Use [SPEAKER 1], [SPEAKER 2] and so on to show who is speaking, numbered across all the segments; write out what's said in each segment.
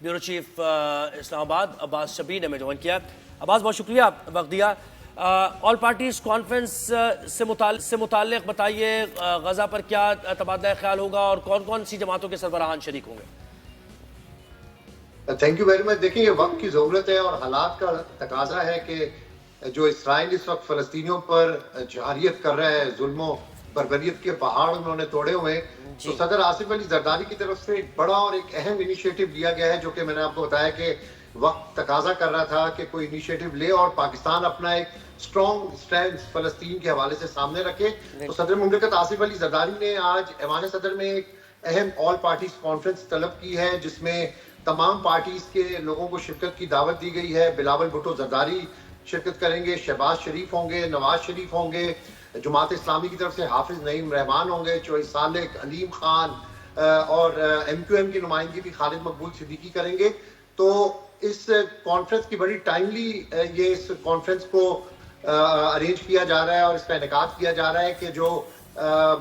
[SPEAKER 1] Bureau chief Islamabad Abbas Shabir ने हमें join किया। अब्बास, बहुत शुक्रिया वक्त दिया। ऑल पार्टीज कॉन्फ्रेंस से मुताल्लिक बताइए, गजा पर क्या तबादला ख्याल होगा और कौन कौन सी जमातों के सरबराहान शरीक होंगे?
[SPEAKER 2] Thank you very much. देखिए, ये वक्त की ज़रूरत है और हालात का तकाजा है कि जो इसराइल इस वक्त फ़लस्तीनियों पर जारियत कर रहा है, जुल्मों बर्बरियत के पहाड़ उन्होंने तोड़े हुए हैं, तो सदर आसिफ अली जरदारी की तरफ से एक बड़ा और एक अहम इनिशिएटिव लिया गया है, जो कि मैंने आपको बताया कि वक्त तकाजा कर रहा था कि कोई इनिशिएटिव ले और पाकिस्तान अपना एक स्ट्रॉन्ग स्टैंड फ़लस्तीन के हवाले से सामने रखे। तो सदर मुमलिकत आसिफ अली जरदारी ने आज ऐवान सदर में एक अहम ऑल पार्टीज कॉन्फ्रेंस तलब की है, जिसमें तमाम पार्टीज के लोगों को शिरकत की दावत दी गई है। बिलावल भुट्टो जरदारी शिरकत करेंगे, शहबाज शरीफ होंगे, नवाज शरीफ होंगे, जमात इस्लामी की तरफ से हाफिज नईम रहमान होंगे, चोइस सालेक, अलीम खान और MQM की नुमाइंदगी भी खालिद मकबूल सिद्दीकी करेंगे। तो इस कॉन्फ्रेंस की बड़ी टाइमली ये इस कॉन्फ्रेंस को अरेंज किया जा रहा है और इसका इनेकाद किया जा रहा है कि जो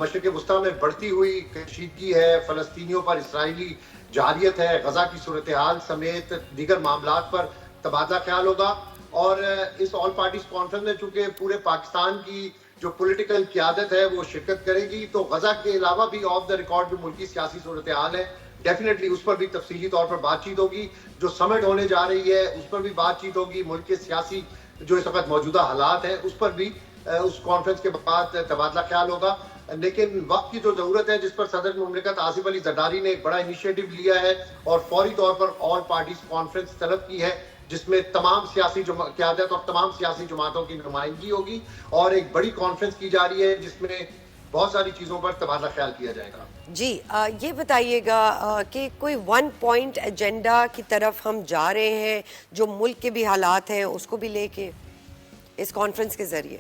[SPEAKER 2] मशरिक़ वुस्ता में बढ़ती हुई कशीदगी है, फ़लस्तीनियों पर इसराइली जारियत है, गजा की सूरत हाल समेत दीगर मामलात पर तबादला ख्याल होगा। और इस ऑल पार्टीज कॉन्फ्रेंस में चूंकि पूरे पाकिस्तान की जो पॉलिटिकल क़यादत है वो शिरकत करेगी, तो गजा के अलावा भी ऑफ द रिकॉर्ड जो मुल्की सियासी सूरत हाल है, डेफिनेटली उस पर भी तफसीली तौर पर बातचीत होगी। जो समिट होने जा रही है उस पर भी बातचीत होगी। मुल्क के सियासी जो इस वक्त मौजूदा हालात हैं उस पर भी उस कॉन्फ्रेंस के बाद तबादला ख्याल होगा। लेकिन वक्त की जो ज़रूरत है, जिस पर सदर मुमलिकत आसिफ अली जरदारी ने एक बड़ा इनिशिएटिव लिया है और फौरी तौर पर ऑल पार्टीज कॉन्फ्रेंस तलब की है, जिसमें तमाम सियासी क़यादत और तमाम सियासी जमातों की नुमाइंदगी होगी और एक बड़ी कॉन्फ्रेंस की जा रही है जिसमें बहुत सारी चीज़ों पर तबादला ख्याल किया जाएगा।
[SPEAKER 3] जी, ये बताइएगा कि कोई वन पॉइंट एजेंडा की तरफ हम जा रहे हैं, जो मुल्क के भी हालात हैं उसको भी लेके इस कॉन्फ्रेंस के जरिए?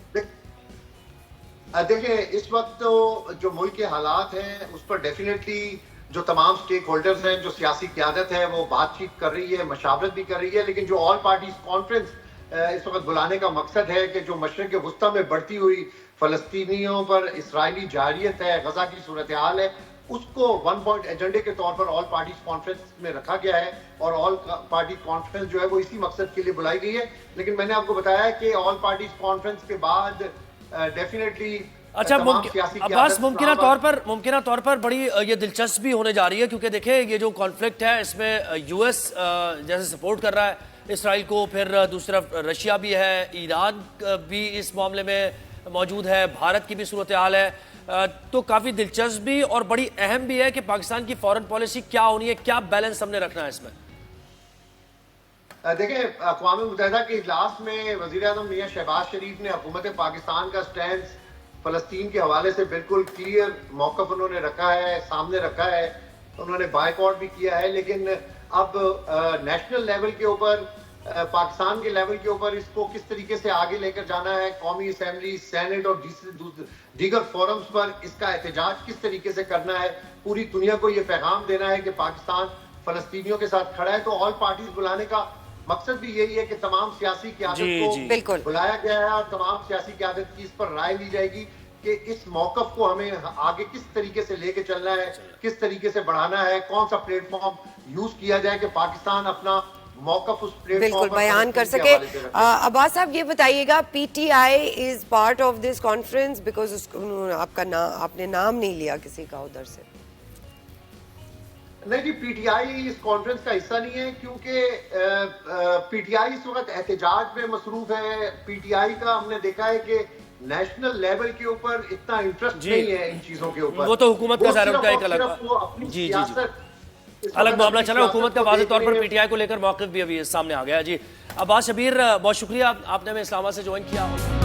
[SPEAKER 2] देखिए, इस वक्त तो जो मुल्क के हालात हैं उस पर डेफिनेटली जो तमाम स्टेक होल्डर्स हैं, जो सियासी क़यादत है, वो बातचीत कर रही है, मशावरत भी कर रही है। लेकिन जो ऑल पार्टीज कॉन्फ्रेंस इस वक्त बुलाने का मकसद है कि जो मशरिक़ वुस्ता में बढ़ती हुई फ़लस्तीनियों पर इसराइली जारियत है, गजा की सूरत हाल है, उसको वन पॉइंट एजेंडे के तौर पर ऑल पार्टीज कॉन्फ्रेंस में रखा गया है और ऑल पार्टी कॉन्फ्रेंस जो है वो इसी मकसद के लिए बुलाई गई है। लेकिन मैंने आपको बताया कि ऑल पार्टीज कॉन्फ्रेंस के बाद डेफिनेटली
[SPEAKER 1] अच्छा, अब्बास, मुमकिना तौर पर बड़ी ये दिलचस्प भी होने जा रही है, क्योंकि देखिए ये जो कॉन्फ्लिक्ट है इसमें US जैसे सपोर्ट कर रहा है इसराइल को, फिर दूसरी तरफ रशिया भी है, ईरान भी इस मामले में मौजूद है, भारत की भी सूरत हाल है। तो काफ़ी दिलचस्प भी और बड़ी अहम भी है कि पाकिस्तान की फॉरेन पॉलिसी क्या होनी है, क्या बैलेंस हमने रखना है इसमें।
[SPEAKER 2] देखिए, अक़वाम मुत्तहिदा के इजलास में वज़ीर-ए-आज़म मियां शहबाज शरीफ ने हुकूमत पाकिस्तान का स्टैंड फ़लस्तीन के हवाले से बिल्कुल क्लियर मौक़िफ़ उन्होंने रखा है, सामने रखा है। उन्होंने बायकॉट भी किया है, लेकिन अब नेशनल लेवल के ऊपर, पाकिस्तान के लेवल के ऊपर इसको किस तरीके से आगे लेकर जाना है, कौमी असम्बली, सेनेट और दीगर फोरम्स पर इसका एहतजाज किस तरीके से करना है, पूरी दुनिया को ये पैगाम देना है कि पाकिस्तान फ़लस्तीनियों के साथ खड़ा है। तो ऑल पार्टीज बुलाने का मकसद भी यही है कि तमाम सियासी क़यादत को बुलाया गया है और तमाम सियासी क़यादत की इस पर राय ली जाएगी कि इस मौक़िफ़ को हमें आगे किस तरीके से लेके चलना है, किस तरीके से बढ़ाना है, कौन सा प्लेटफॉर्म यूज किया जाए कि पाकिस्तान अपना मौक़िफ़ उस प्लेटफॉर्म पर
[SPEAKER 3] बयान कर सके। अब्बास साहब, ये बताइएगा, PTI is part of this conference? Because आपने नाम नहीं लिया किसी का उधर से।
[SPEAKER 2] नहीं जी, PTI इस कॉन्फ्रेंस का हिस्सा नहीं है, क्योंकि PTI इस वक्त एहतजाज में मसरूफ है। PTI का हमने देखा है कि नेशनल लेवल के ऊपर इतना इंटरेस्ट नहीं है इन चीजों के ऊपर।
[SPEAKER 1] वो तो हुकूमत का ज़ाहिर का एक अलग अलग मामला चला। हुकूमत का वाज़ेह तौर पर PTI को लेकर मौक़िफ़ भी अभी सामने आ गया। जी, अब्बास शबीर, बहुत शुक्रिया, आपने हमें इस्लामाबाद से ज्वाइन किया।